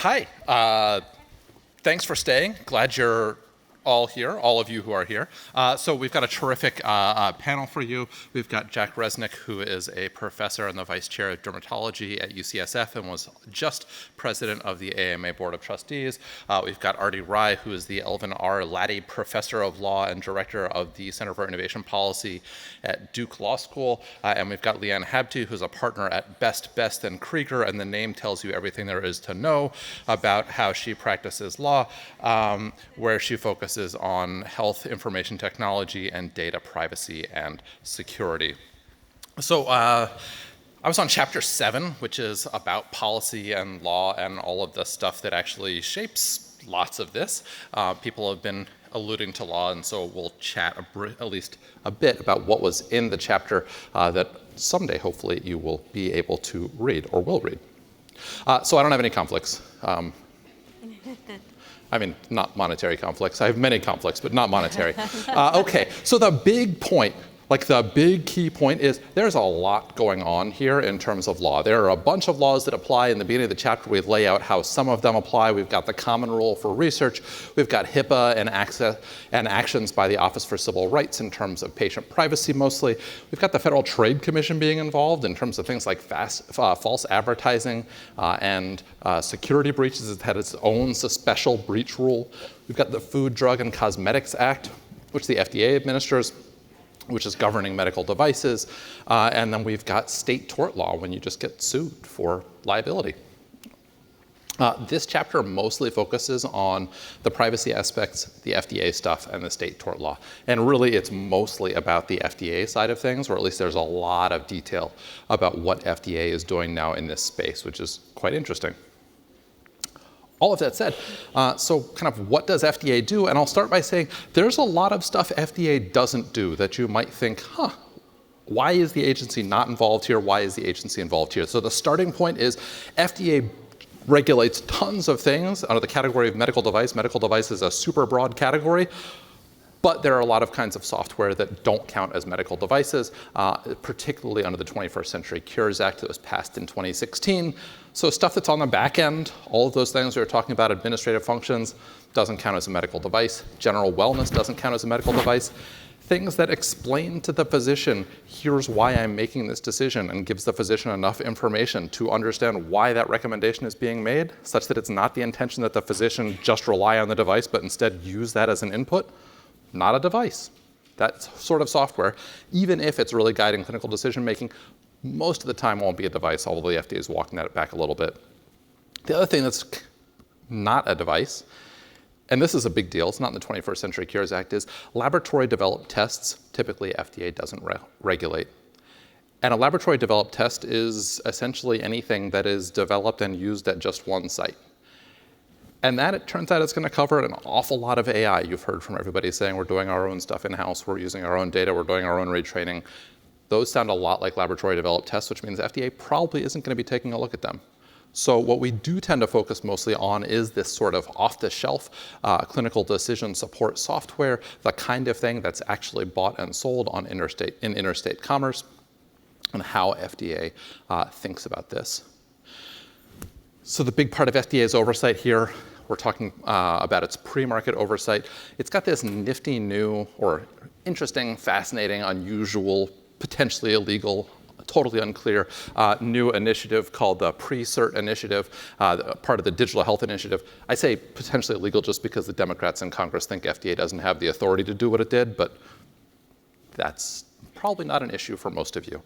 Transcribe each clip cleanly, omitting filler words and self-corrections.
Hi. Thanks for staying. Glad you're all here, all of you who are here. So we've got a terrific panel for you. We've got Jack Resnick, who is a professor and the vice chair of dermatology at UCSF and was just president of the AMA Board of Trustees. We've got Artie Rai, who is the Elvin R. Laddie Professor of Law and director of the Center for Innovation Policy at Duke Law School. And we've got Leanne Habte, who's a partner at Best, Best & Krieger, and the name tells you everything there is to know about how she practices law, where she focuses on health information technology and data privacy and security. So I was on chapter 7, which is about policy and law and all of the stuff that actually shapes lots of this. People have been alluding to law, and so we'll chat at least a bit about what was in the chapter that someday, hopefully, you will be able to read or will read. So I don't have any conflicts. I mean, not monetary conflicts. I have many conflicts, but not monetary. Okay, so the big point, like the big key point is there's a lot going on here in terms of law. There are a bunch of laws that apply. In the beginning of the chapter, we lay out how some of them apply. We've got the common rule for research. We've got HIPAA and access and actions by the Office for Civil Rights in terms of patient privacy mostly. We've got the Federal Trade Commission being involved in terms of things like false advertising and security breaches. It had its own special breach rule. We've got the Food, Drug, and Cosmetics Act, which the FDA administers, which is governing medical devices. And then we've got state tort law when you just get sued for liability. This chapter mostly focuses on the privacy aspects, the FDA stuff, and the state tort law. And really, it's mostly about the FDA side of things, or at least there's a lot of detail about what FDA is doing now in this space, which is quite interesting. All of that said, so kind of what does FDA do? And I'll start by saying there's a lot of stuff FDA doesn't do that you might think, why is the agency not involved here? Why is the agency involved here? So the starting point is FDA regulates tons of things under the category of medical device. Medical device is a super broad category. But there are a lot of kinds of software that don't count as medical devices, particularly under the 21st Century Cures Act that was passed in 2016. So stuff that's on the back end, all of those things we were talking about, administrative functions, doesn't count as a medical device. General wellness doesn't count as a medical device. Things that explain to the physician, here's why I'm making this decision, and gives the physician enough information to understand why that recommendation is being made, such that it's not the intention that the physician just rely on the device, but instead use that as an input. Not a device. That sort of software, even if it's really guiding clinical decision making, most of the time won't be a device, although the FDA is walking that back a little bit. The other thing that's not a device, and this is a big deal, it's not in the 21st Century Cures Act, is laboratory developed tests, typically FDA doesn't regulate. And a laboratory developed test is essentially anything that is developed and used at just one site. And that, it turns out, it's going to cover an awful lot of AI. You've heard from everybody saying we're doing our own stuff in-house, we're using our own data, we're doing our own retraining. Those sound a lot like laboratory developed tests, which means FDA probably isn't going to be taking a look at them. So what we do tend to focus mostly on is this sort of off-the-shelf clinical decision support software, the kind of thing that's actually bought and sold on interstate commerce, and how FDA thinks about this. So the big part of FDA's oversight here, we're talking about its pre-market oversight. It's got this nifty new, or interesting, fascinating, unusual, potentially illegal, totally unclear new initiative called the Pre-Cert Initiative, part of the Digital Health Initiative. I say potentially illegal just because the Democrats in Congress think FDA doesn't have the authority to do what it did, but that's probably not an issue for most of you.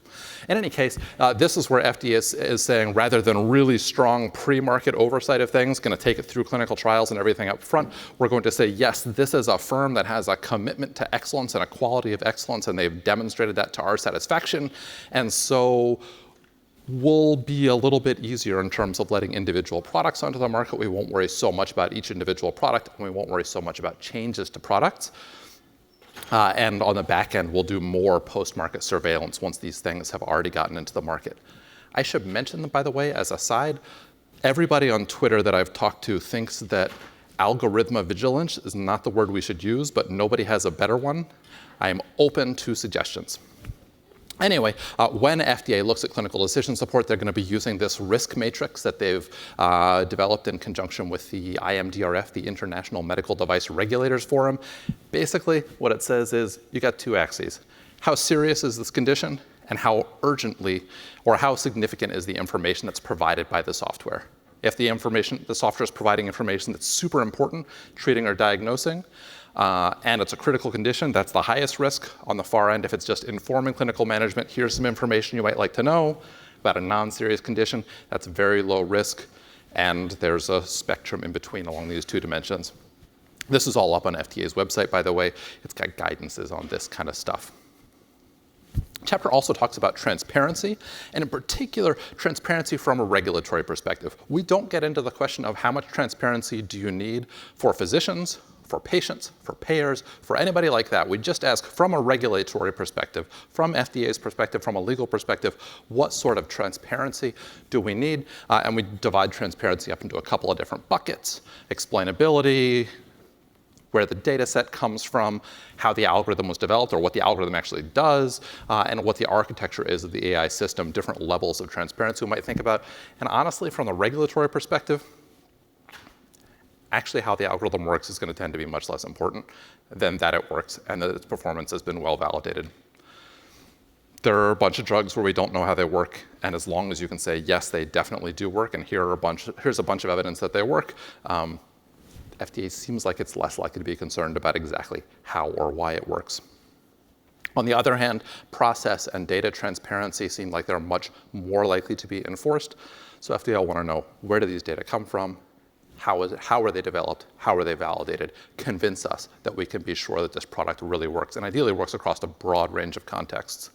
In any case, this is where FDA is saying, rather than really strong pre-market oversight of things, going to take it through clinical trials and everything up front, we're going to say, yes, this is a firm that has a commitment to excellence and a quality of excellence, and they've demonstrated that to our satisfaction. And so we'll be a little bit easier in terms of letting individual products onto the market. We won't worry so much about each individual product, and we won't worry so much about changes to products. And on the back end, we'll do more post-market surveillance once these things have already gotten into the market. I should mention, by the way, as a side, everybody on Twitter that I've talked to thinks that algorithmovigilance is not the word we should use, but nobody has a better one. I am open to suggestions. Anyway, when FDA looks at clinical decision support, they're going to be using this risk matrix that they've developed in conjunction with the IMDRF, the International Medical Device Regulators Forum. Basically, what it says is you got two axes. How serious is this condition, and how urgently or how significant is the information that's provided by the software? If the software is providing information that's super important, treating or diagnosing, and it's a critical condition, that's the highest risk. On the far end, if it's just informing clinical management, here's some information you might like to know about a non-serious condition, that's very low risk. And there's a spectrum in between along these two dimensions. This is all up on FDA's website, by the way. It's got guidances on this kind of stuff. Chapter also talks about transparency, and in particular, transparency from a regulatory perspective. We don't get into the question of how much transparency do you need for physicians, for patients, for payers, for anybody like that. We just ask from a regulatory perspective, from FDA's perspective, from a legal perspective, what sort of transparency do we need? And we divide transparency up into a couple of different buckets: explainability, where the data set comes from, how the algorithm was developed or what the algorithm actually does, and what the architecture is of the AI system, different levels of transparency we might think about. And honestly, from the regulatory perspective, actually how the algorithm works is going to tend to be much less important than that it works and that its performance has been well validated. There are a bunch of drugs where we don't know how they work, and as long as you can say, yes, they definitely do work, and here's a bunch of evidence that they work, FDA seems like it's less likely to be concerned about exactly how or why it works. On the other hand, process and data transparency seem like they're much more likely to be enforced. So FDA will want to know, where do these data come from? How are they developed? How are they validated? Convince us that we can be sure that this product really works, and ideally works across a broad range of contexts.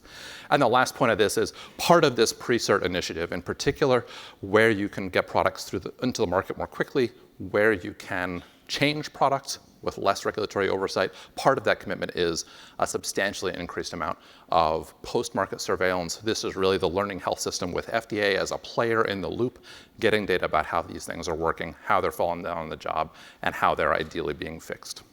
And the last point of this is part of this pre-cert initiative, in particular, where you can get products into the market more quickly, where you can change products with less regulatory oversight. Part of that commitment is a substantially increased amount of post-market surveillance. This is really the learning health system with FDA as a player in the loop, getting data about how these things are working, how they're falling down on the job, and how they're ideally being fixed.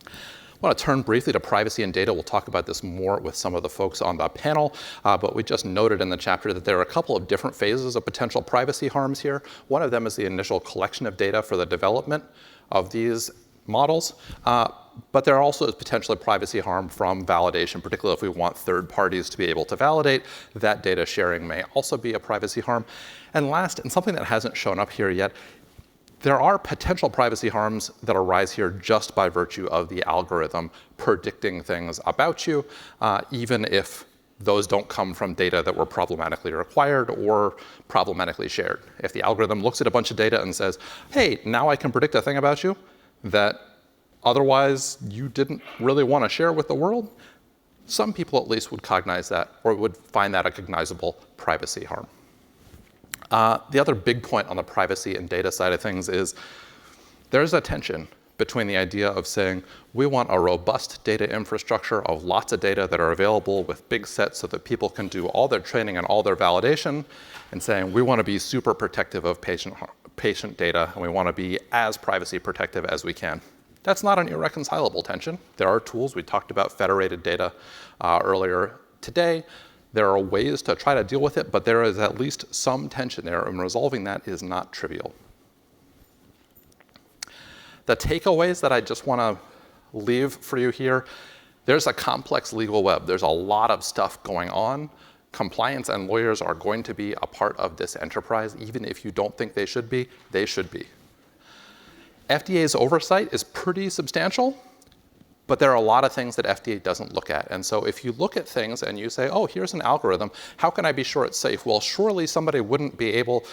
I want to turn briefly to privacy and data. We'll talk about this more with some of the folks on the panel, but we just noted in the chapter that there are a couple of different phases of potential privacy harms here. One of them is the initial collection of data for the development of these models, but there also is potentially privacy harm from validation, particularly if we want third parties to be able to validate. That data sharing may also be a privacy harm. And last, and something that hasn't shown up here yet, there are potential privacy harms that arise here just by virtue of the algorithm predicting things about you, even if those don't come from data that were problematically required or problematically shared. If the algorithm looks at a bunch of data and says, hey, now I can predict a thing about you that otherwise you didn't really want to share with the world, some people at least would cognize that or would find that a cognizable privacy harm. The other big point on the privacy and data side of things is there's a tension between the idea of saying we want a robust data infrastructure of lots of data that are available with big sets so that people can do all their training and all their validation, and saying we want to be super protective of patient data and we want to be as privacy protective as we can. That's not an irreconcilable tension. There are tools. We talked about federated data earlier today. There are ways to try to deal with it, but there is at least some tension there, and resolving that is not trivial. The takeaways that I just want to leave for you here, there's a complex legal web. There's a lot of stuff going on. Compliance and lawyers are going to be a part of this enterprise. Even if you don't think they should be, they should be. FDA's oversight is pretty substantial, but there are a lot of things that FDA doesn't look at. And so if you look at things and you say, oh, here's an algorithm, how can I be sure it's safe? Well, surely somebody wouldn't be able,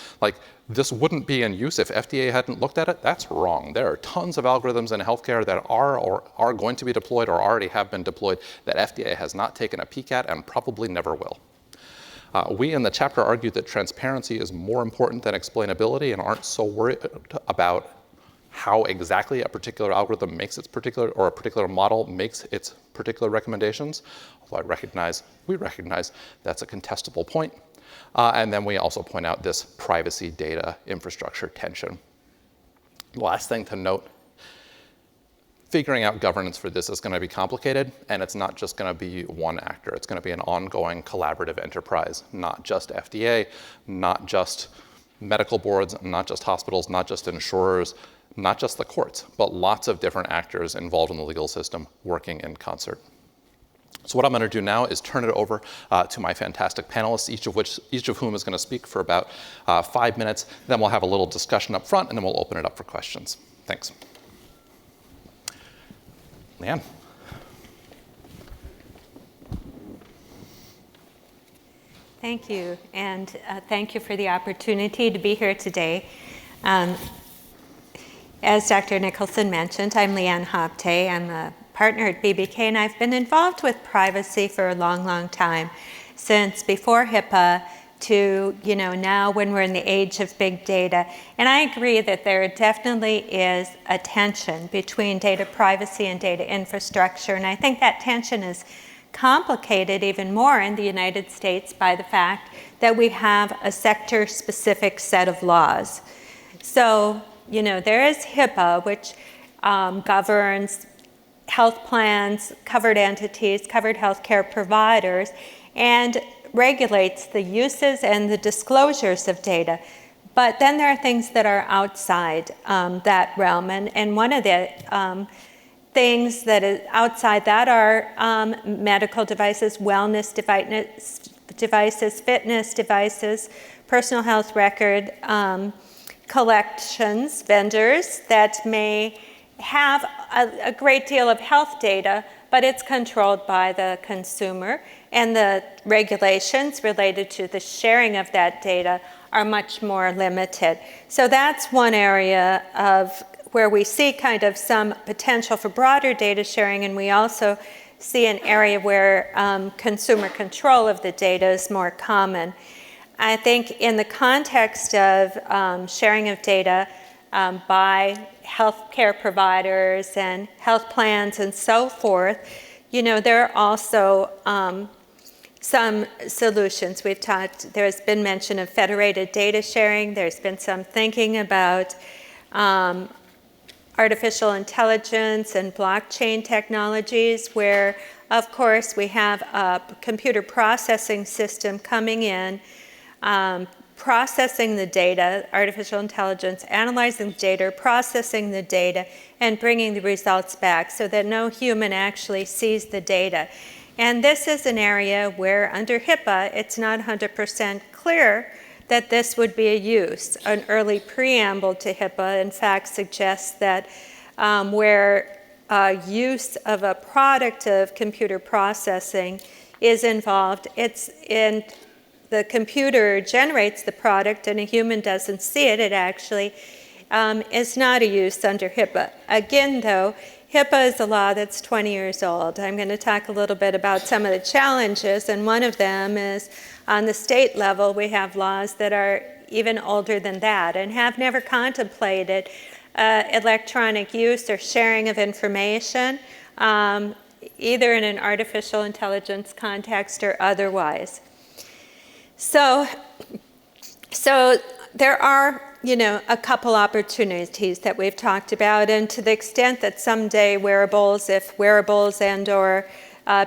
this wouldn't be in use if FDA hadn't looked at it. That's wrong. There are tons of algorithms in healthcare that are or are going to be deployed or already have been deployed that FDA has not taken a peek at and probably never will. We in the chapter argue that transparency is more important than explainability and aren't so worried about how exactly a particular algorithm makes its particular, or a particular model makes its particular recommendations. Although we recognize that's a contestable point. And then we also point out this privacy data infrastructure tension. The last thing to note, figuring out governance for this is going to be complicated, and it's not just going to be one actor. It's going to be an ongoing collaborative enterprise, not just FDA, not just medical boards, not just hospitals, not just insurers, not just the courts, but lots of different actors involved in the legal system working in concert. So what I'm going to do now is turn it over to my fantastic panelists, each of whom is going to speak for about 5 minutes. Then we'll have a little discussion up front, and then we'll open it up for questions. Thanks. Leanne. Thank you, and thank you for the opportunity to be here today. As Dr. Nicholson mentioned, I'm Leanne Hopte. I'm a partner at BBK, and I've been involved with privacy for a long, long time, since before HIPAA to now when we're in the age of big data. And I agree that there definitely is a tension between data privacy and data infrastructure, and I think that tension is complicated even more in the United States by the fact that we have a sector-specific set of laws. So, there is HIPAA, which governs health plans, covered entities, covered healthcare providers, and regulates the uses and the disclosures of data. But then there are things that are outside that realm, and one of the things that is outside that are medical devices, wellness devices, fitness devices, personal health record collections, vendors that may have a great deal of health data, but it's controlled by the consumer, and the regulations related to the sharing of that data are much more limited. So that's one area of where we see kind of some potential for broader data sharing, and we also see an area where consumer control of the data is more common. I think in the context of sharing of data by healthcare providers and health plans and so forth, there are also some solutions. There's been mention of federated data sharing. There's been some thinking about artificial intelligence and blockchain technologies where, of course, we have a computer processing system coming in, processing the data, artificial intelligence, analyzing the data, processing the data, and bringing the results back so that no human actually sees the data. And this is an area where under HIPAA, it's not 100% clear that this would be a use. An early preamble to HIPAA, in fact, suggests that where use of a product of computer processing is involved, the computer generates the product and a human doesn't see it. It actually is not a use under HIPAA. Again, though, HIPAA is a law that's 20 years old. I'm going to talk a little bit about some of the challenges, and one of them is on the state level, we have laws that are even older than that and have never contemplated electronic use or sharing of information, either in an artificial intelligence context or otherwise. So there are, a couple opportunities that we've talked about, and to the extent that someday if wearables and or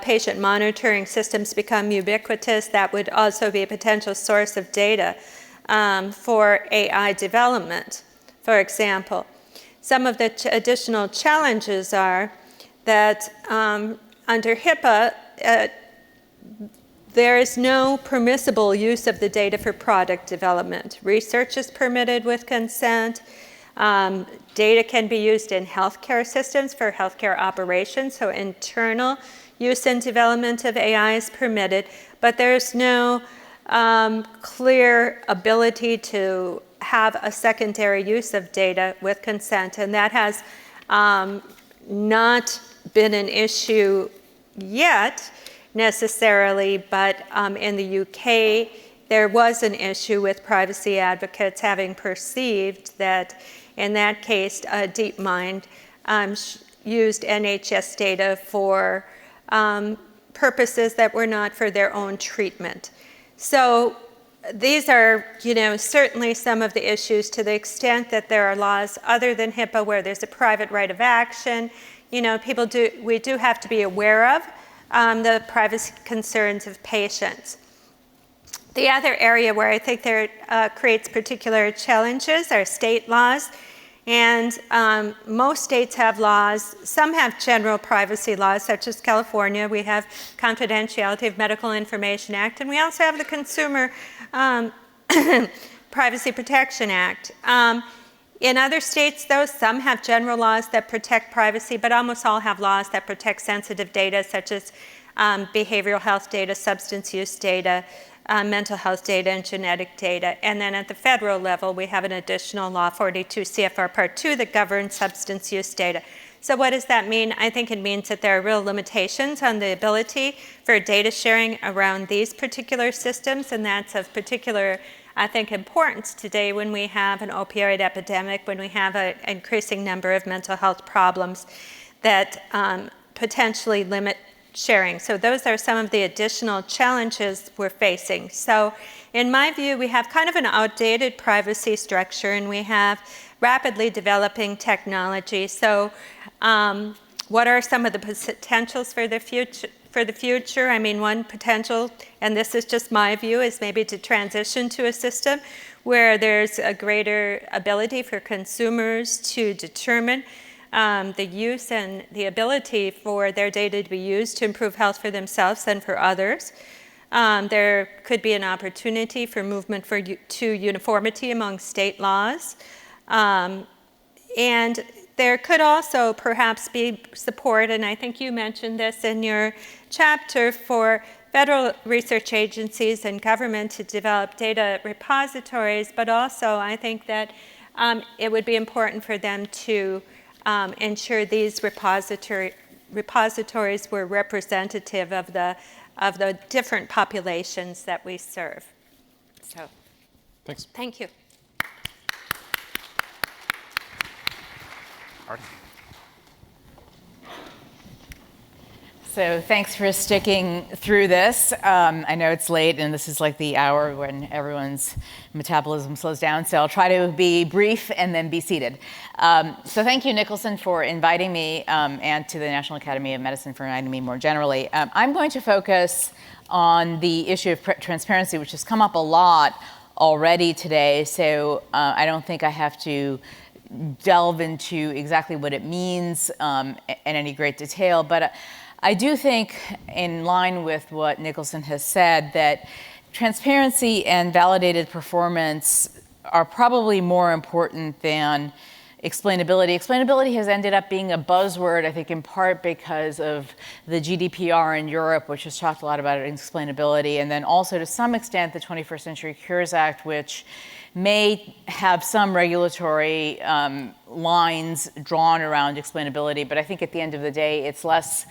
patient monitoring systems become ubiquitous, that would also be a potential source of data for AI development, for example. Some of the additional challenges are that under HIPAA, there is no permissible use of the data for product development. Research is permitted with consent. Data can be used in healthcare systems for healthcare operations, so internal use and development of AI is permitted, but there's no clear ability to have a secondary use of data with consent, and that has not been an issue yet necessarily, but in the UK, there was an issue with privacy advocates having perceived that in that case, DeepMind used NHS data for purposes that were not for their own treatment. So these are, certainly some of the issues to the extent that there are laws other than HIPAA where there's a private right of action. we do have to be aware of the privacy concerns of patients. The other area where I think there creates particular challenges are state laws. And most states have laws. Some have general privacy laws, such as California. We have Confidentiality of Medical Information Act, and we also have the Consumer Privacy Protection Act. In other states, though, some have general laws that protect privacy, but almost all have laws that protect sensitive data, such as behavioral health data, substance use data, mental health data, and genetic data. And then at the federal level, we have an additional law, 42 CFR Part 2, that governs substance use data. So what does that mean? I think it means that there are real limitations on the ability for data sharing around these particular systems, and that's of particular, I think, importance today when we have an opioid epidemic, when we have an increasing number of mental health problems that potentially limit sharing. So those are some of the additional challenges we're facing. So in my view, we have kind of an outdated privacy structure, and we have rapidly developing technology. So what are some of the potentials for the future? I mean, one potential, and this is just my view, is maybe to transition to a system where there's a greater ability for consumers to determine the use and the ability for their data to be used to improve health for themselves and for others. There could be an opportunity for movement to uniformity among state laws. And there could also perhaps be support, and I think you mentioned this in your chapter, for federal research agencies and government to develop data repositories, but also I think that it would be important for them to ensure these repositories were representative of the different populations that we serve. So, thanks. Thank you. Artie. So thanks for sticking through this. I know it's late, and this is like the hour when everyone's metabolism slows down, so I'll try to be brief and then be seated. So thank you, Nicholson, for inviting me, and to the National Academy of Medicine for inviting me more generally. I'm going to focus on the issue of transparency, which has come up a lot already today, so I don't think I have to delve into exactly what it means in any great detail, but I do think, in line with what Nicholson has said, that transparency and validated performance are probably more important than explainability. Explainability has ended up being a buzzword, I think, in part because of the GDPR in Europe, which has talked a lot about explainability, and then also, to some extent, the 21st Century Cures Act, which may have some regulatory lines drawn around explainability, but I think at the end of the day, it's less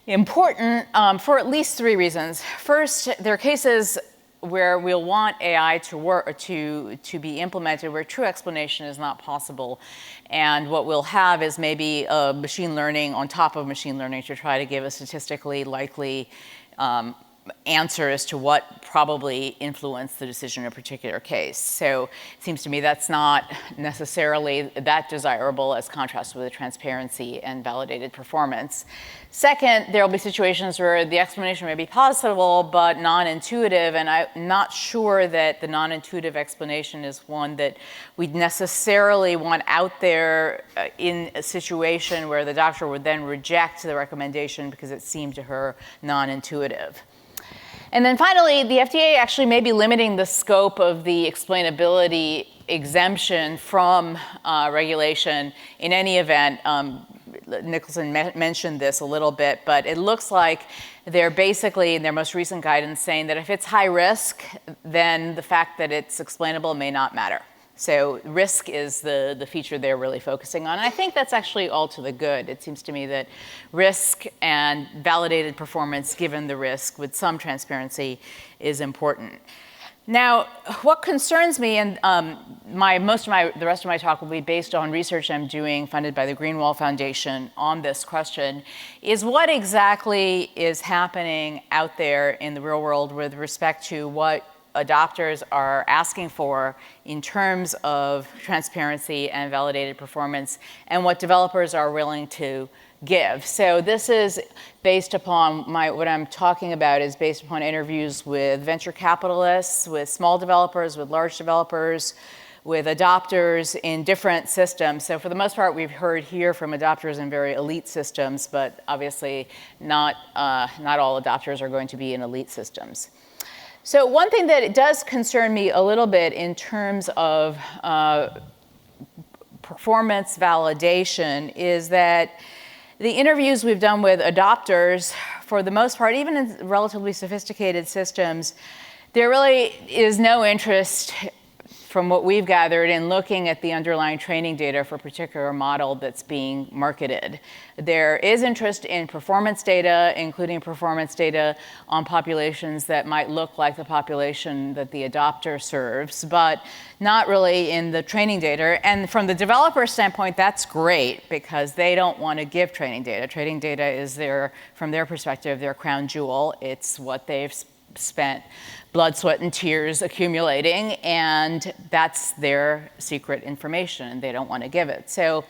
important for at least three reasons. First, there are cases where we'll want AI to work, to be implemented, where true explanation is not possible, and what we'll have is maybe machine learning on top of machine learning to try to give a statistically likely answer as to what probably influenced the decision in a particular case. So it seems to me that's not necessarily that desirable as contrast with the transparency and validated performance. Second, there will be situations where the explanation may be possible but non-intuitive, and I'm not sure that the non-intuitive explanation is one that we'd necessarily want out there in a situation where the doctor would then reject the recommendation because it seemed to her non-intuitive. And then finally, the FDA actually may be limiting the scope of the explainability exemption from regulation in any event. Nicholson mentioned this a little bit, but it looks like they're basically, in their most recent guidance, saying that if it's high risk, then the fact that it's explainable may not matter. So risk is the feature they're really focusing on. And I think that's actually all to the good. It seems to me that risk and validated performance, given the risk with some transparency, is important. Now, what concerns me, and the rest of my talk will be based on research I'm doing funded by the Greenwald Foundation on this question, is what exactly is happening out there in the real world with respect to what adopters are asking for in terms of transparency and validated performance, and what developers are willing to give. So this is based upon what I'm talking about is based upon interviews with venture capitalists, with small developers, with large developers, with adopters in different systems. So for the most part, we've heard here from adopters in very elite systems, but obviously not all adopters are going to be in elite systems. So one thing that does concern me a little bit in terms of performance validation is that the interviews we've done with adopters, for the most part, even in relatively sophisticated systems, there really is no interest from what we've gathered in looking at the underlying training data for a particular model that's being marketed. There is interest in performance data, including performance data on populations that might look like the population that the adopter serves, but not really in the training data. And from the developer standpoint, that's great because they don't want to give training data. Training data is from their perspective, their crown jewel. It's what they've spent blood, sweat, and tears accumulating, and that's their secret information, and they don't want to give it. So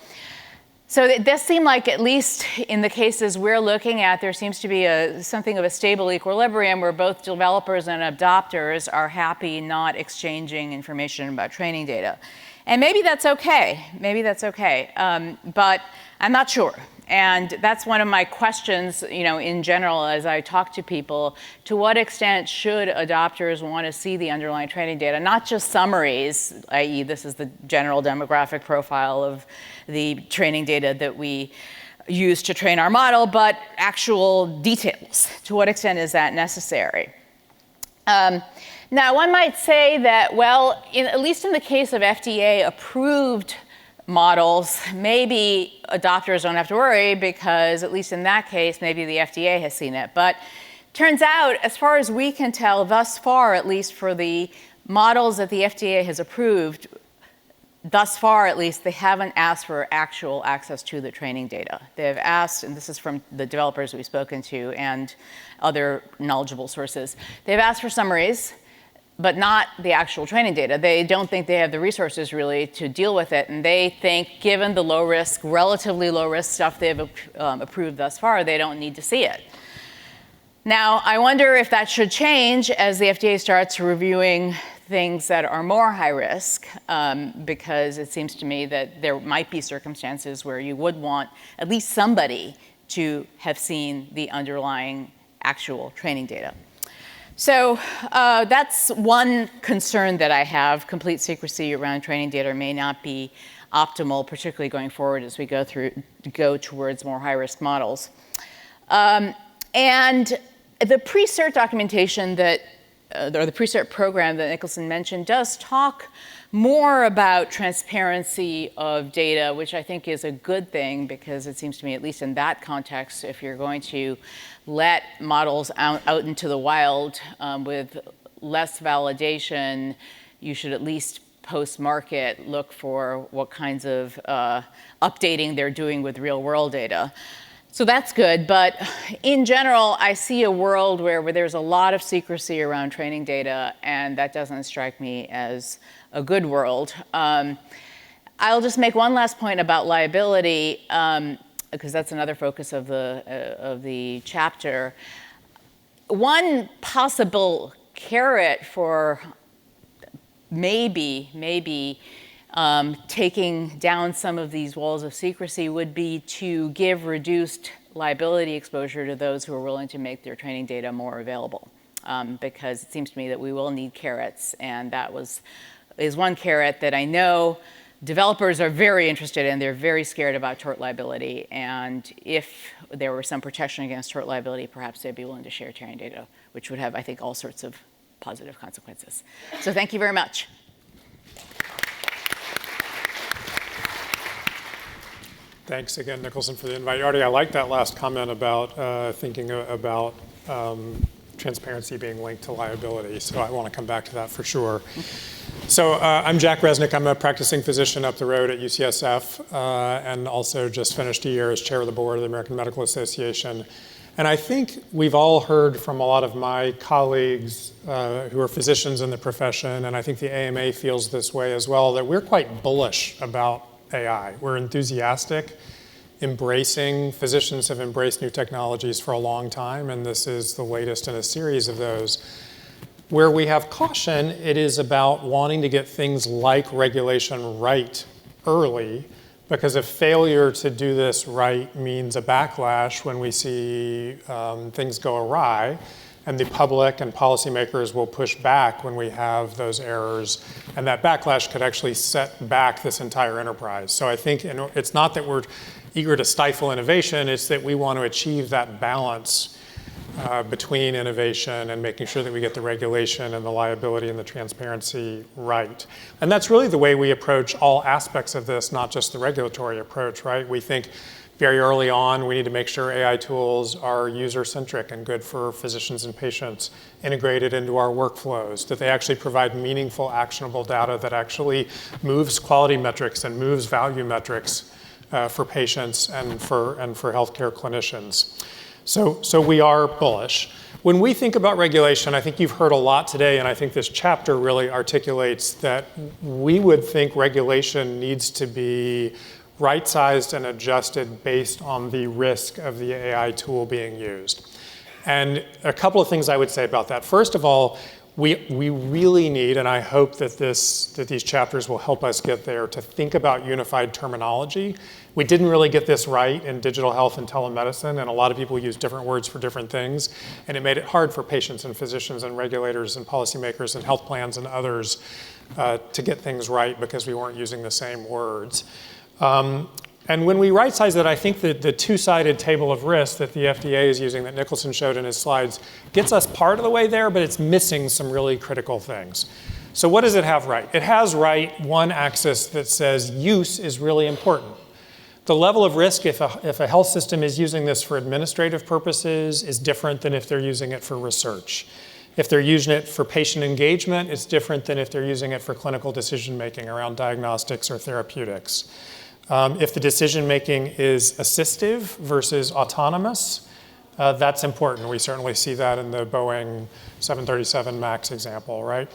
it does seem like, at least in the cases we're looking at, there seems to be something of a stable equilibrium where both developers and adopters are happy not exchanging information about training data. And maybe that's okay. Maybe that's okay. But I'm not sure. And that's one of my questions, in general, as I talk to people, to what extent should adopters want to see the underlying training data, not just summaries, i.e. this is the general demographic profile of the training data that we use to train our model, but actual details. To what extent is that necessary? Now, one might say that, well, at least in the case of FDA-approved models, maybe adopters don't have to worry because, at least in that case, maybe the FDA has seen it. But turns out, as far as we can tell, thus far, at least for the models that the FDA has approved, thus far, at least, they haven't asked for actual access to the training data. They've asked, and this is from the developers we've spoken to and other knowledgeable sources, they've asked for summaries, but not the actual training data. They don't think they have the resources really to deal with it, and they think, given the low risk, relatively low risk stuff they've approved thus far, they don't need to see it. Now, I wonder if that should change as the FDA starts reviewing things that are more high risk, because it seems to me that there might be circumstances where you would want at least somebody to have seen the underlying actual training data. So that's one concern that I have. Complete secrecy around training data may not be optimal, particularly going forward as we go towards more high-risk models. And the pre-cert documentation or the pre-cert program that Nicholson mentioned does talk more about transparency of data, which I think is a good thing because it seems to me, at least in that context, if you're going to let models out into the wild with less validation, you should at least post-market look for what kinds of updating they're doing with real-world data. So that's good, but in general, I see a world where there's a lot of secrecy around training data, and that doesn't strike me as a good world. I'll just make one last point about liability, because that's another focus of the chapter. One possible carrot for maybe taking down some of these walls of secrecy would be to give reduced liability exposure to those who are willing to make their training data more available. Because it seems to me that we will need carrots, and that is one carrot that I know developers are very interested in. They're very scared about tort liability, and if there were some protection against tort liability, perhaps they'd be willing to share training data, which would have, I think, all sorts of positive consequences. So thank you very much. Thanks again, Nicholson, for the invite. Artie, I like that last comment about thinking about transparency being linked to liability, so I want to come back to that for sure. So I'm Jack Resnick. I'm a practicing physician up the road at UCSF, and also just finished a year as chair of the board of the American Medical Association. And I think we've all heard from a lot of my colleagues who are physicians in the profession, and I think the AMA feels this way as well, that we're quite bullish about AI. We're enthusiastic, physicians have embraced new technologies for a long time, and this is the latest in a series of those. Where we have caution, it is about wanting to get things like regulation right early, because a failure to do this right means a backlash when we see things go awry, and the public and policymakers will push back when we have those errors, and that backlash could actually set back this entire enterprise. So I think it's not that we're eager to stifle innovation, it's that we want to achieve that balance between innovation and making sure that we get the regulation and the liability and the transparency right. And that's really the way we approach all aspects of this, not just the regulatory approach, right? We think very early on we need to make sure AI tools are user-centric and good for physicians and patients, integrated into our workflows, that they actually provide meaningful, actionable data that actually moves quality metrics and moves value metrics for patients and for healthcare clinicians. So we are bullish. When we think about regulation, I think you've heard a lot today, and I think this chapter really articulates that we would think regulation needs to be right-sized and adjusted based on the risk of the AI tool being used. And a couple of things I would say about that. First of all, we really need, and I hope that these chapters will help us get there, to think about unified terminology. We didn't really get this right in digital health and telemedicine, and a lot of people use different words for different things, and it made it hard for patients and physicians and regulators and policymakers and health plans and others to get things right because we weren't using the same words. And when we right-size it, I think that the two-sided table of risk that the FDA is using, that Nicholson showed in his slides, gets us part of the way there, but it's missing some really critical things. So what does it have right? It has right one axis that says use is really important. The level of risk, if a health system is using this for administrative purposes, is different than if they're using it for research. If they're using it for patient engagement, it's different than if they're using it for clinical decision-making around diagnostics or therapeutics. If the decision-making is assistive versus autonomous, that's important. We certainly see that in the Boeing 737 MAX example, right?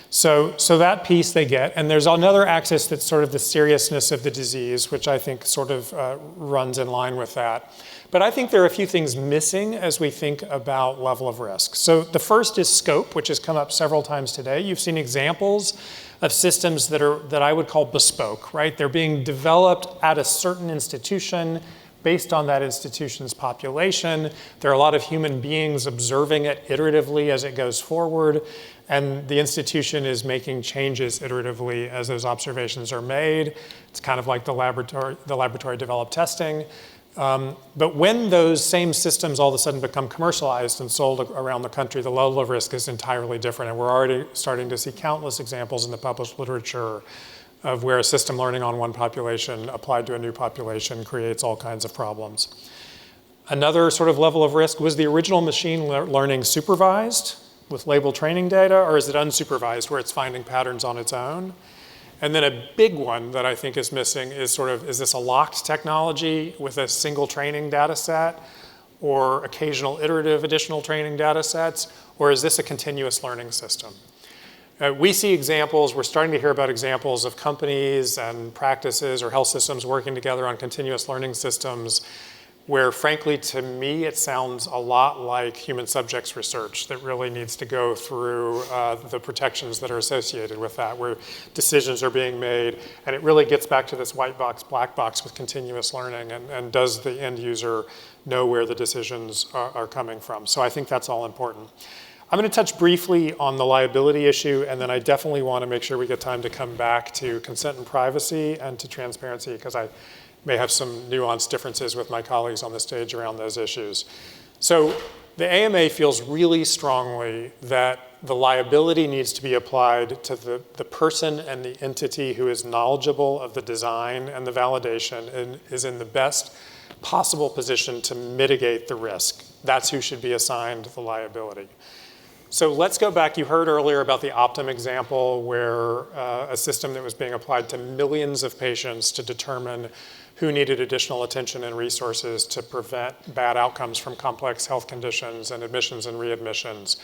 So that piece they get. And there's another axis that's sort of the seriousness of the disease, which I think sort of runs in line with that. But I think there are a few things missing as we think about level of risk. So the first is scope, which has come up several times today. You've seen examples of systems that I would call bespoke, right? They're being developed at a certain institution based on that institution's population. There are a lot of human beings observing it iteratively as it goes forward, and the institution is making changes iteratively as those observations are made. It's kind of like the laboratory developed testing. But when those same systems all of a sudden become commercialized and sold around the country, the level of risk is entirely different. And we're already starting to see countless examples in the published literature of where a system learning on one population applied to a new population creates all kinds of problems. Another sort of level of risk, was the original machine learning supervised with label training data, or is it unsupervised where it's finding patterns on its own? And then a big one that I think is missing is is this a locked technology with a single training data set, or occasional iterative additional training data sets, or is this a continuous learning system? We see examples, we're starting to hear about examples of companies and practices or health systems working together on continuous learning systems where, frankly, to me, it sounds a lot like human subjects research that really needs to go through the protections that are associated with that, where decisions are being made. And it really gets back to this white box, black box with continuous learning. And does the end user know where the decisions are coming from? So I think that's all important. I'm going to touch briefly on the liability issue, and then I definitely want to make sure we get time to come back to consent and privacy and to transparency, because I may have some nuanced differences with my colleagues on the stage around those issues. So the AMA feels really strongly that the liability needs to be applied to the person and the entity who is knowledgeable of the design and the validation and is in the best possible position to mitigate the risk. That's who should be assigned the liability. So let's go back. You heard earlier about the Optum example where a system that was being applied to millions of patients to determine who needed additional attention and resources to prevent bad outcomes from complex health conditions and admissions and readmissions.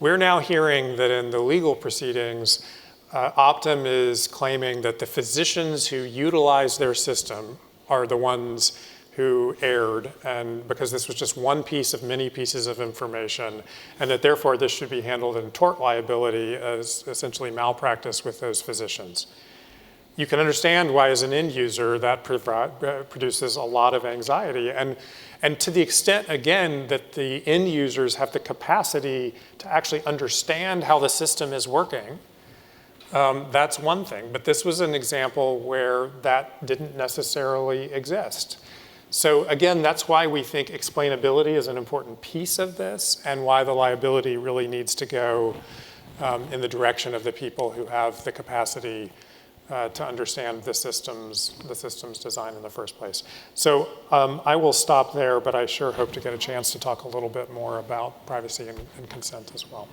We're now hearing that in the legal proceedings, Optum is claiming that the physicians who utilize their system are the ones who erred, and because this was just one piece of many pieces of information, and that therefore this should be handled in tort liability as essentially malpractice with those physicians. You can understand why, as an end user, that produces a lot of anxiety. And to the extent, again, that the end users have the capacity to actually understand how the system is working, that's one thing. But this was an example where that didn't necessarily exist. So again, that's why we think explainability is an important piece of this, and why the liability really needs to go in the direction of the people who have the capacity to understand the system's design in the first place. So I will stop there, but I sure hope to get a chance to talk a little bit more about privacy and consent as well.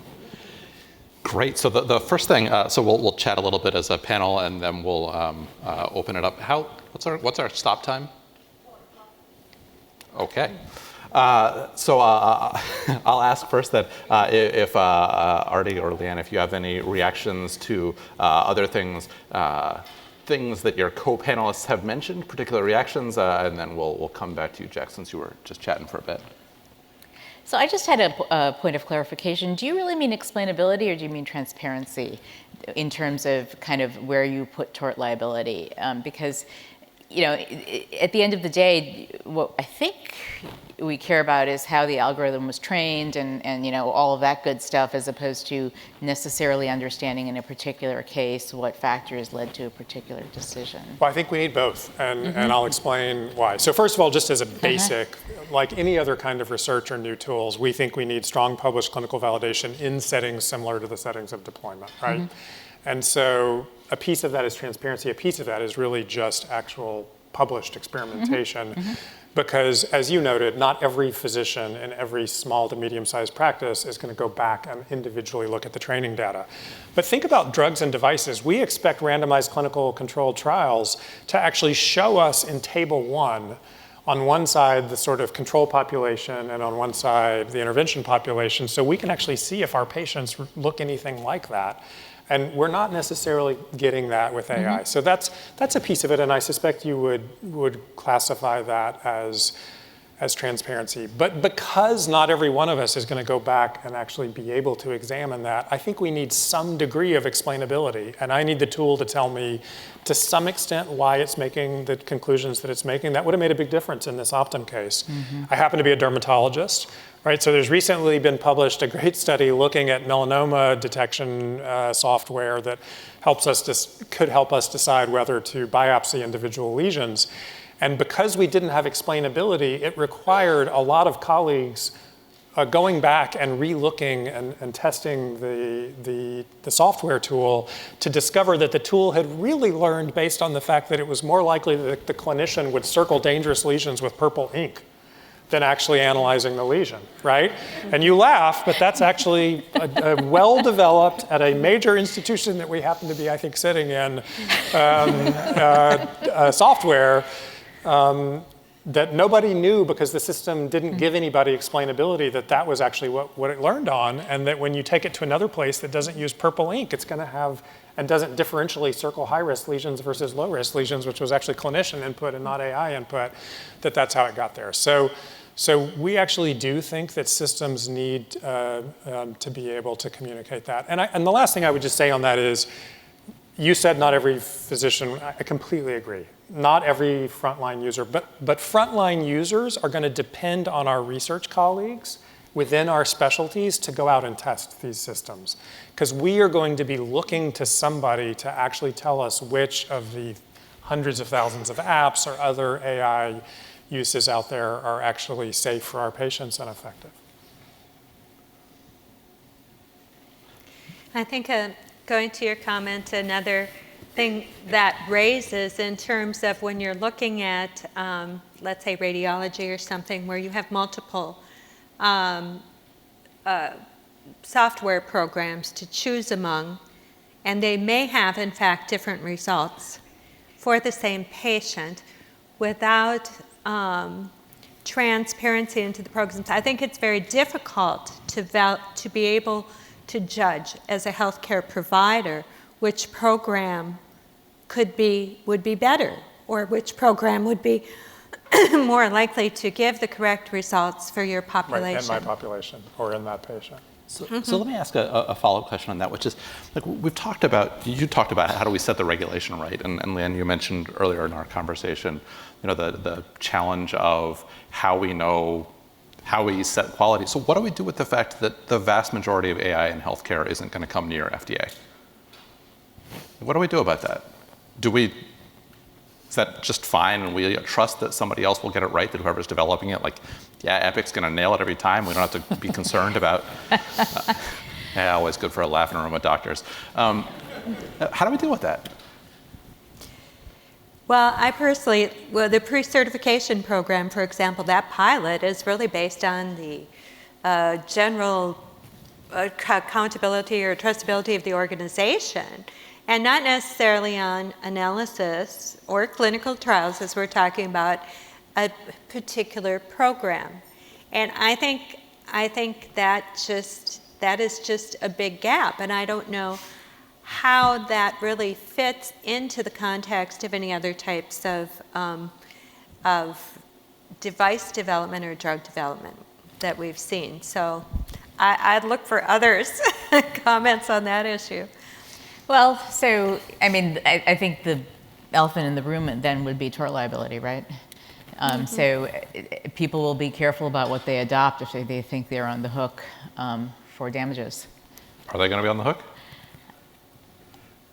Great. So the first thing, so we'll chat a little bit as a panel, and then we'll open it up. What's our stop time? Okay. So I'll ask first that if Artie or Leanne, if you have any reactions to other things that your co-panelists have mentioned, particular reactions, and then we'll come back to you, Jack, since you were just chatting for a bit. So I just had a point of clarification. Do you really mean explainability, or do you mean transparency in terms of kind of where you put tort liability? Because, you know, at the end of the day, what I think we care about is how the algorithm was trained and you know, all of that good stuff, as opposed to necessarily understanding in a particular case what factors led to a particular decision. Well, I think we need both, and I'll explain why. So first of all, just as a basic, like any other kind of research or new tools, we think we need strong published clinical validation in settings similar to the settings of deployment, right? And so a piece of that is transparency. A piece of that is really just actual published experimentation. Because, as you noted, not every physician in every small to medium-sized practice is going to go back and individually look at the training data. But think about drugs and devices. We expect randomized clinical controlled trials to actually show us in Table 1, on one side, the sort of control population, and on one side, the intervention population, so we can actually see if our patients look anything like that. And we're not necessarily getting that with AI. So that's a piece of it, and I suspect you would classify that as transparency. But because not every one of us is going to go back and actually be able to examine that, I think we need some degree of explainability, and I need the tool to tell me to some extent why it's making the conclusions that it's making. That would have made a big difference in this Optum case. I happen to be a dermatologist. Right, so there's recently been published a great study looking at melanoma detection software that could help us decide whether to biopsy individual lesions. And because we didn't have explainability, it required a lot of colleagues going back and re-looking and testing the software tool to discover that the tool had really learned based on the fact that it was more likely that the clinician would circle dangerous lesions with purple ink than actually analyzing the lesion, right? And you laugh, but that's actually a well-developed, at a major institution that we happen to be, I think, sitting in, software that nobody knew because the system didn't give anybody explainability that was actually what it learned on, and that when you take it to another place that doesn't use purple ink, it's going to have, and doesn't differentially circle high-risk lesions versus low-risk lesions, which was actually clinician input and not AI input, that's how it got there. So we actually do think that systems need to be able to communicate that. And the last thing I would just say on that is, you said not every physician, I completely agree. Not every frontline user, but frontline users are going to depend on our research colleagues within our specialties to go out and test these systems. Because we are going to be looking to somebody to actually tell us which of the hundreds of thousands of apps or other AI uses out there are actually safe for our patients and effective. I think going to your comment, another thing that raises in terms of when you're looking at, let's say, radiology or something where you have multiple software programs to choose among, and they may have, in fact, different results for the same patient without transparency into the programs. I think it's very difficult to be able to judge as a healthcare provider which program would be better, or which program would be more likely to give the correct results for your Right, population. in my population or in that patient. So let me ask a follow-up question on that, which is, like, you talked about how do we set the regulation right, and Leanne, you mentioned earlier in our conversation, the challenge of how we set quality. So what do we do with the fact that the vast majority of AI in healthcare isn't going to come near FDA? What do we do about that? Is that just fine and we trust that somebody else will get it right, that whoever's developing it, like, yeah, Epic's going to nail it every time. We don't have to be concerned about, always good for a laugh in a room with doctors. How do we deal with that? Well, the pre-certification program, for example, that pilot is really based on the general accountability or trustability of the organization, and not necessarily on analysis or clinical trials, as we're talking about a particular program. And I think that is just a big gap, and I don't know how that really fits into the context of any other types of device development or drug development that we've seen. So I'd look for others' comments on that issue. Well, so, I mean, I think the elephant in the room then would be tort liability, right? So people will be careful about what they adopt if they think they're on the hook for damages. Are they going to be on the hook?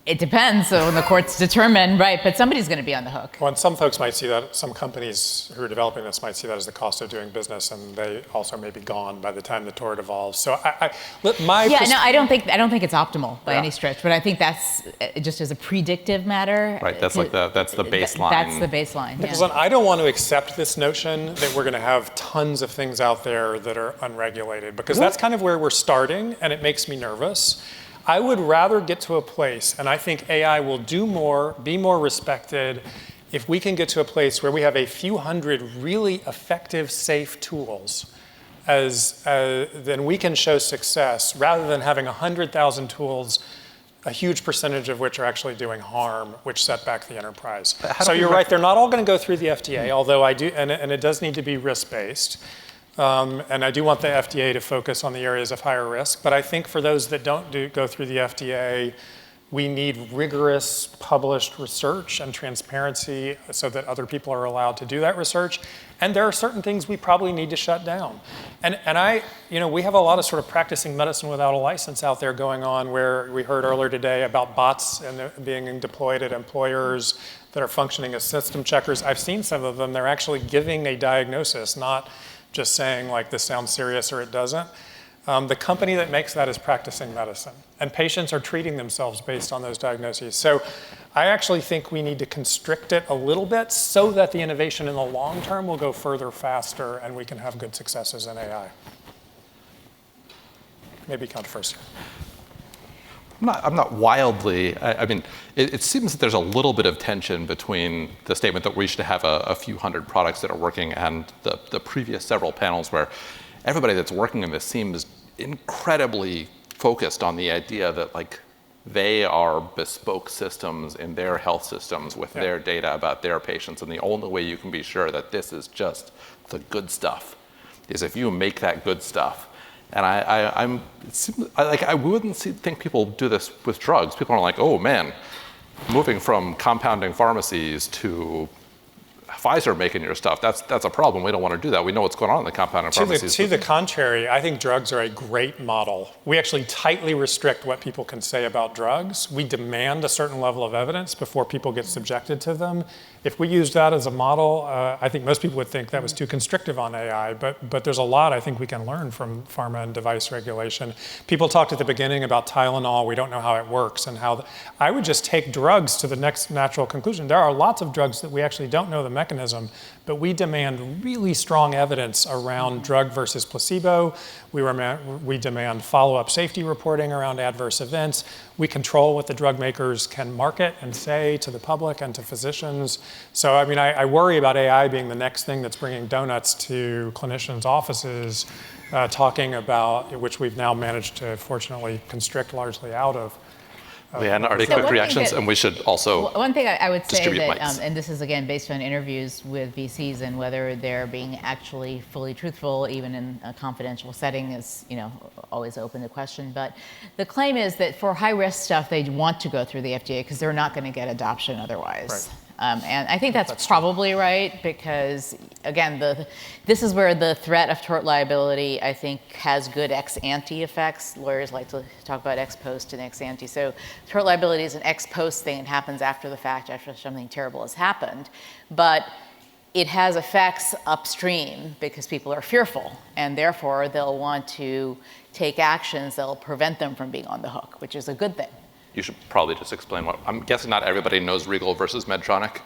It depends. So when the courts determine, right, but somebody's going to be on the hook. Well, and some folks might see that, some companies who are developing this might see that as the cost of doing business, and they also may be gone by the time the tort evolves. So I don't think it's optimal by any stretch, but I think that's just as a predictive matter. Right, that's that's the baseline. That's the baseline. Nicholson, I don't want to accept this notion that we're going to have tons of things out there that are unregulated, because that's kind of where we're starting, and it makes me nervous. I would rather get to a place, and I think AI will do more, be more respected, if we can get to a place where we have a few hundred really effective, safe tools, then we can show success, rather than having 100,000 tools, a huge percentage of which are actually doing harm, which set back the enterprise. So you're right, they're not all going to go through the FDA, although I do, and it does need to be risk-based. And I do want the FDA to focus on the areas of higher risk. But I think for those that don't go through the FDA, we need rigorous published research and transparency so that other people are allowed to do that research. And there are certain things we probably need to shut down. And we have a lot of sort of practicing medicine without a license out there going on, where we heard earlier today about bots and being deployed at employers that are functioning as system checkers. I've seen some of them. They're actually giving a diagnosis, not just saying, like, this sounds serious or it doesn't. The company that makes that is practicing medicine, and patients are treating themselves based on those diagnoses. So I actually think we need to constrict it a little bit so that the innovation in the long term will go further, faster, and we can have good successes in AI. Maybe controversial. I'm not wildly, I mean, it seems that there's a little bit of tension between the statement that we should have a few hundred products that are working and the previous several panels where everybody that's working in this seems incredibly focused on the idea that, like, they are bespoke systems in their health systems with their data about their patients, and the only way you can be sure that this is just the good stuff is if you make that good stuff. And I wouldn't think people do this with drugs. People are like, oh man, moving from compounding pharmacies to Pfizer making your stuff, that's a problem. We don't want to do that. We know what's going on in the compounding pharmacies. To the contrary, I think drugs are a great model. We actually tightly restrict what people can say about drugs. We demand a certain level of evidence before people get subjected to them. If we used that as a model, I think most people would think that was too constrictive on AI, but there's a lot I think we can learn from pharma and device regulation. People talked at the beginning about Tylenol. We don't know how it works, and how I would just take drugs to the next natural conclusion. There are lots of drugs that we actually don't know the mechanism, but we demand really strong evidence around drug versus placebo. We demand follow-up safety reporting around adverse events. We control what the drug makers can market and say to the public and to physicians. So, I mean, I worry about AI being the next thing that's bringing donuts to clinicians' offices, talking about, which we've now managed to fortunately constrict largely out of. Leanne, already So quick one thing reactions, that- and we should also One thing I would say distribute that, mics. and this is again based on interviews with VCs and whether they're being actually fully truthful, even in a confidential setting, is always open to question. But the claim is that for high risk stuff, they want to go through the FDA because they're not going to get adoption otherwise. Right. And I think that's probably right because, again, this is where the threat of tort liability, I think, has good ex ante effects. Lawyers like to talk about ex post and ex ante. So tort liability is an ex post thing. It happens after the fact, after something terrible has happened. But it has effects upstream because people are fearful, and therefore they'll want to take actions that will prevent them from being on the hook, which is a good thing. You should probably just explain what, I'm guessing not everybody knows Regal versus Medtronic.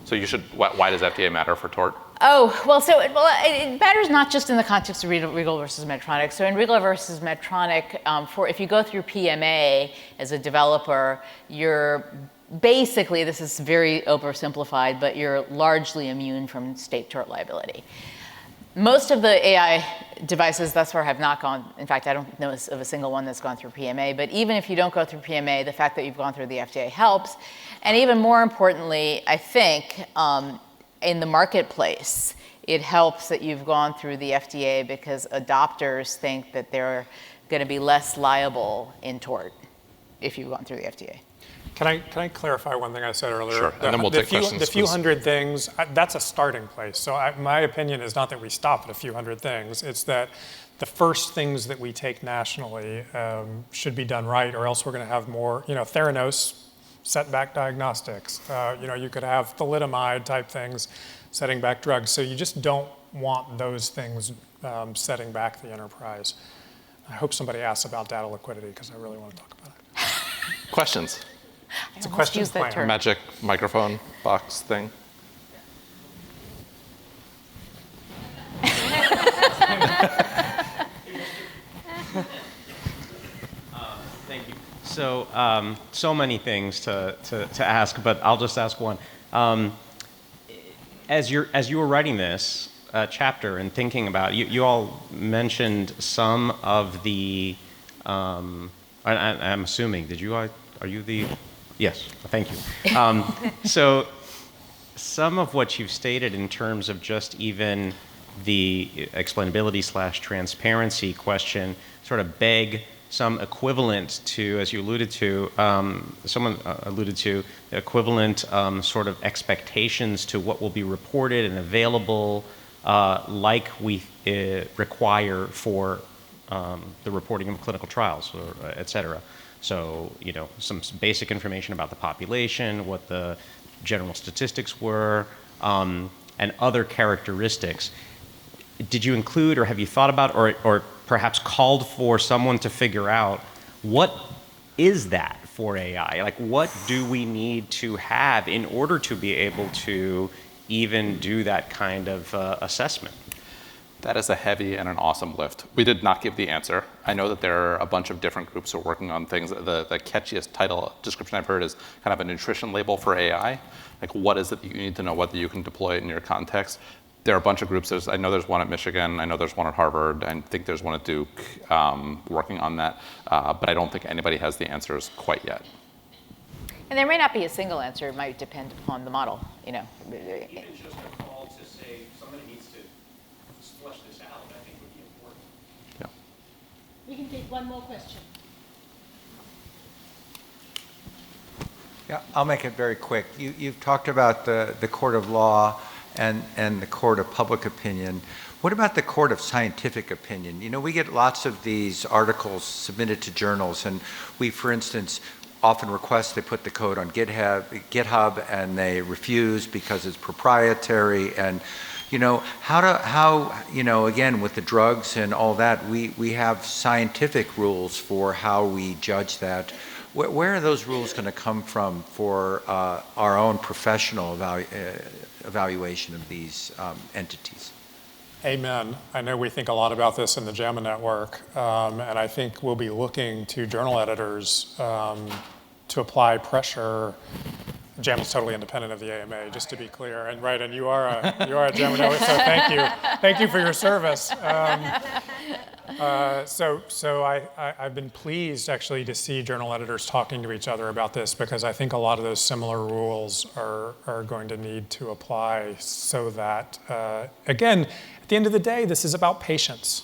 So you should, why does FDA matter for tort? Oh, well, it matters not just in the context of Regal versus Medtronic. So in Regal versus Medtronic, if you go through PMA as a developer, you're basically, this is very oversimplified, but you're largely immune from state tort liability. Most of the AI devices thus far have not gone, in fact, I don't know of a single one that's gone through PMA, but even if you don't go through PMA, the fact that you've gone through the FDA helps. And even more importantly, I think, in the marketplace, it helps that you've gone through the FDA because adopters think that they're going to be less liable in tort if you've gone through the FDA. Can I clarify one thing I said earlier? Sure, and then we'll take questions, The few please. hundred things, that's a starting place. So my opinion is not that we stop at a few hundred things. It's that the first things that we take nationally should be done right, or else we're going to have more, Theranos, setback diagnostics. You could have thalidomide type things, setting back drugs. So you just don't want those things setting back the enterprise. I hope somebody asks about data liquidity because I really want to talk about it. Questions? It's a question Use that plan. term. Magic microphone box thing? Thank you. So many things to ask, but I'll just ask one. As you were writing this chapter and thinking about, you all mentioned some of the. I'm assuming. Are you the? Yes. Thank you. So some of what you've stated in terms of just even the explainability/transparency question sort of beg some equivalent to, as you alluded to, someone alluded to, equivalent sort of expectations to what will be reported and available like we require for the reporting of clinical trials, or et cetera. So, some basic information about the population, what the general statistics were, and other characteristics. Did you include, or have you thought about, or perhaps called for someone to figure out what is that for AI? Like, what do we need to have in order to be able to even do that kind of assessment? That is a heavy and an awesome lift. We did not give the answer. I know that there are a bunch of different groups who are working on things. The catchiest title description I've heard is kind of a nutrition label for AI. Like, what is it that you need to know, whether you can deploy it in your context? There are a bunch of groups. I know there's one at Michigan. I know there's one at Harvard. I think there's one at Duke working on that. But I don't think anybody has the answers quite yet. And there may not be a single answer. It might depend upon the model, Even just a call to say somebody needs to flesh this out, I think would be important. Yeah. We can take one more question. Yeah, I'll make it very quick. You've talked about the court of law and the court of public opinion. What about the court of scientific opinion? We get lots of these articles submitted to journals, and we, for instance, often request they put the code on GitHub, and they refuse because it's proprietary. And again, with the drugs and all that, we have scientific rules for how we judge that. Where are those rules going to come from for our own professional evaluation of these entities? Amen. I know we think a lot about this in the JAMA network, and I think we'll be looking to journal editors to apply pressure. JAMA is totally independent of the AMA, just to be clear. And you are a JAMA network, so thank you for your service. I've been pleased actually to see journal editors talking to each other about this, because I think a lot of those similar rules are going to need to apply, so that, again, at the end of the day, this is about patience.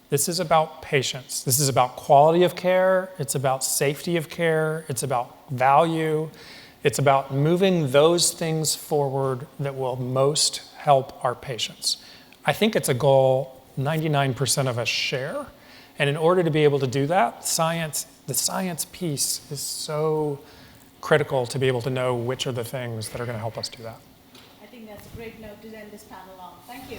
This is about patience. This is about quality of care. It's about safety of care. It's about value. It's about moving those things forward that will most help our patients. I think it's a goal 99% of us share. And in order to be able to do that, the science piece is so critical to be able to know which are the things that are going to help us do that. I think that's a great note to end this panel on. Thank you.